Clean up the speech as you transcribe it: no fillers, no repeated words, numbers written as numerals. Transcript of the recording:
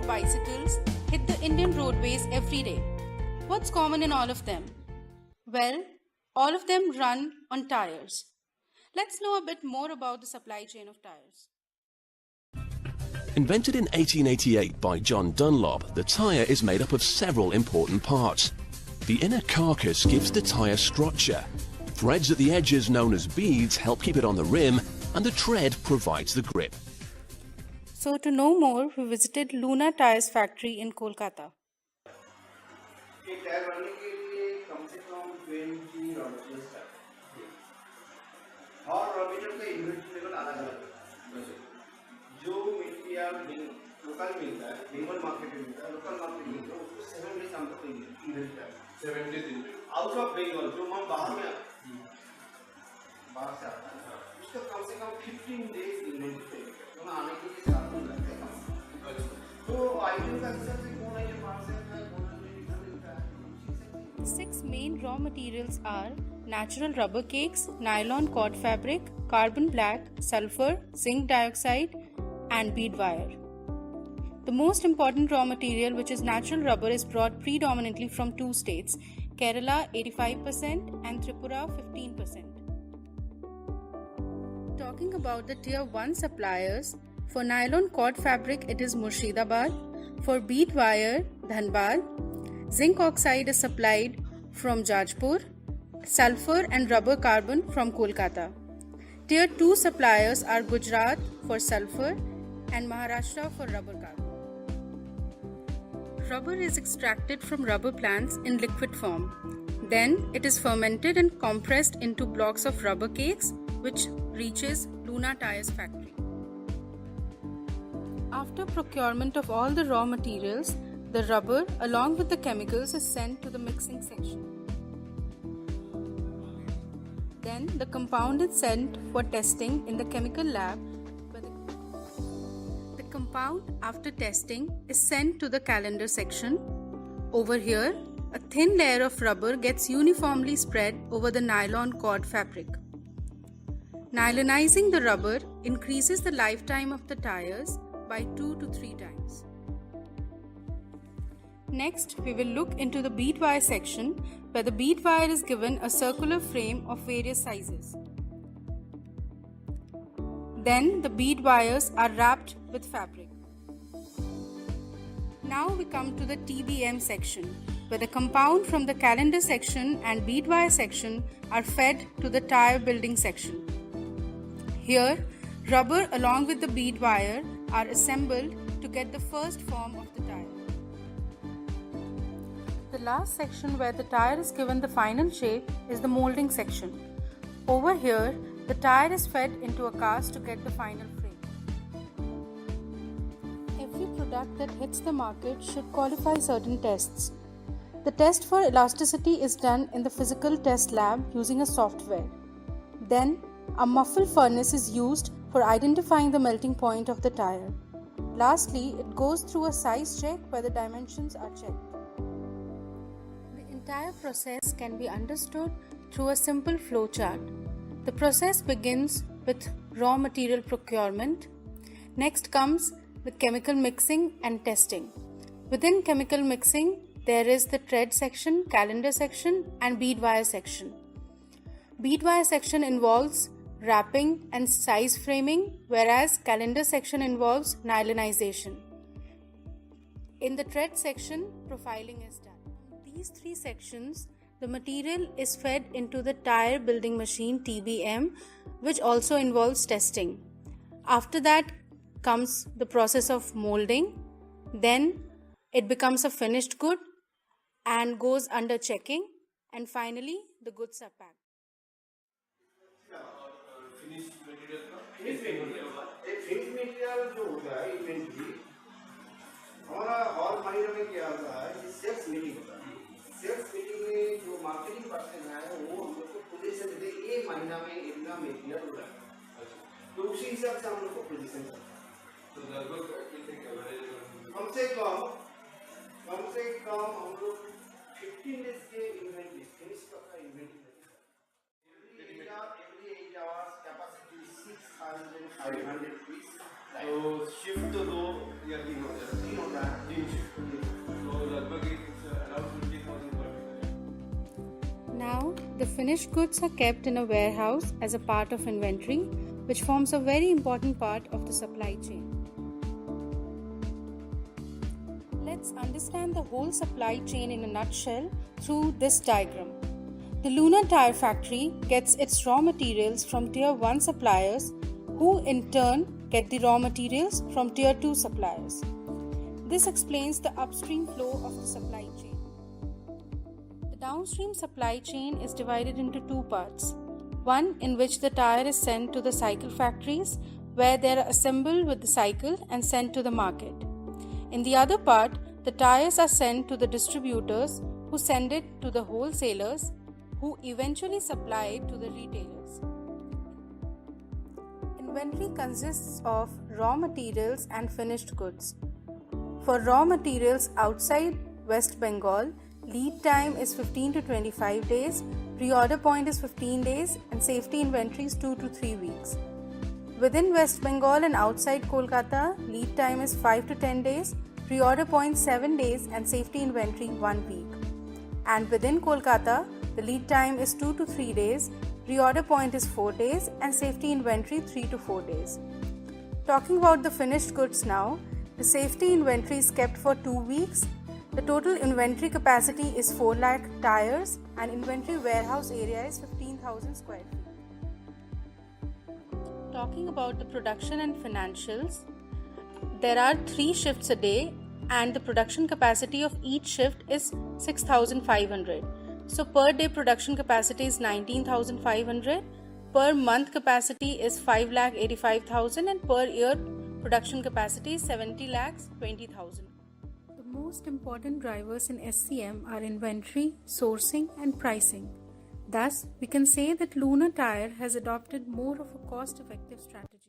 bicycles hit the Indian roadways every day. What's common in all of them? Well, all of them run on tires. Let's know a bit more about the supply chain of tires. Invented in 1888 by John Dunlop, the tyre is made up of several important parts. The inner carcass gives the tyre structure. Threads at the edges known as beads help keep it on the rim, and the tread provides the grip. So to know more, we visited Luna Tires factory in Kolkata. एक tyre बनने के लिए कम से कम 20 raw materials चाहिए। हर raw material का inventory level अलग अलग है। जो मटेरियल लोकल मिलता है, बेंगल मार्केट में मिलता है, लोकल मार्केट में मिलता है, उसको 7 डेज हम तक इन्वेंटरी है। 7 डेज आउट ऑफ बेंगल जो हम बाहर से आता है, उसका कम से कम 15 डेज इन्वेंटरी है। तो आने के लिए 7 दिन लगते हैं। तो आइटम का हिसाब से कौन आइटम पास है, 6 main raw materials are natural rubber cakes, nylon cord fabric, carbon black, sulfur, zinc dioxide, and bead wire. The most important raw material, which is natural rubber, is brought predominantly from 2 states, Kerala 85% and Tripura 15%. Talking about the tier 1 suppliers, for nylon cord fabric it is Murshidabad, for bead wire Dhanbad, zinc oxide is supplied from Jajpur, sulfur and rubber carbon from Kolkata. Tier 2 suppliers are Gujarat for sulfur and Maharashtra for rubber carbon. Rubber is extracted from rubber plants in liquid form. Then it is fermented and compressed into blocks of rubber cakes, which reaches Luna Tires factory. After procurement of all the raw materials, the rubber along with the chemicals is sent to the mixing section. Then the compound is sent for testing in the chemical lab. The compound after testing is sent to the calendar section. Over here, a thin layer of rubber gets uniformly spread over the nylon cord fabric. Nylonizing the rubber increases the lifetime of the tires by 2 to 3 times. Next, we will look into the bead wire section, where the bead wire is given a circular frame of various sizes. Then the bead wires are wrapped with fabric. Now we come to the TBM section, where the compound from the calendar section and bead wire section are fed to the tire building section. Here, rubber along with the bead wire are assembled to get the first form of the tire. The last section where the tire is given the final shape is the molding section. Over here, the tire is fed into a cast to get the final frame. Every product that hits the market should qualify certain tests. The test for elasticity is done in the physical test lab using a software. Then, a muffle furnace is used for identifying the melting point of the tire. Lastly, it goes through a size check where the dimensions are checked. The entire process can be understood through a simple flow chart. The process begins with raw material procurement. Next comes the chemical mixing and testing. Within chemical mixing, there is the thread section, calendar section, and bead wire section. Bead wire section involves wrapping and size framing, whereas calendar section involves nylonization. In the thread section, profiling is done. These 3 sections, the material is fed into the tire building machine TBM, which also involves testing. After that comes the process of molding. Then it becomes a finished good and goes under checking, and finally the goods are packed. Finish material जो होता है inventory, हमारा hall महीने में क्या होता है कि सेल्स मीटिंग होता है। सेल्स मीटिंग में जो मार्केटिंग पर्सन है वो हम लोग को पोजीशन देते हैं, ये महीना में इतना मटेरियल हो रहा है, तो उसी हिसाब से हम लोग को पोजीशन करता है। तो लगभग कम से कम हम लोग 15 डेज के इन्वेंटरी फिनिश का inventory every 8 hours capacity 6,500 piece. तो शिफ्ट तो 2 या 3 होता है। तीन शिफ्ट तो लगभग it's around 20,000 per day. Now, the finished goods are kept in a warehouse as a part of inventory, which forms a very important part of the supply chain. Let's understand the whole supply chain in a nutshell through this diagram. The Luna Tire Factory gets its raw materials from Tier 1 suppliers, who in turn get the raw materials from Tier 2 suppliers. This explains the upstream flow of the supply chain. The downstream supply chain is divided into two parts. One in which the tire is sent to the cycle factories, where they are assembled with the cycle and sent to the market. In the other part, the tires are sent to the distributors, who send it to the wholesalers, who eventually supply it to the retailers. Inventory consists of raw materials and finished goods. For raw materials outside West Bengal, lead time is 15 to 25 days, pre-order point is 15 days, and safety inventory is 2 to 3 weeks. Within West Bengal and outside Kolkata, lead time is 5 to 10 days, pre-order point 7 days, and safety inventory 1 week. And within Kolkata, the lead time is 2 to 3 days, pre-order point is 4 days, and safety inventory 3 to 4 days. Talking about the finished goods now, the safety inventory is kept for 2 weeks. The total inventory capacity is 4 lakh tires and inventory warehouse area is 15,000 square feet. Talking about the production and financials, there are 3 shifts a day and the production capacity of each shift is 6,500. So per day production capacity is 19,500, per month capacity is 5,85,000 and per year production capacity is 70,20,000. The most important drivers in SCM are inventory, sourcing and pricing. Thus, we can say that Luna Tire has adopted more of a cost-effective strategy.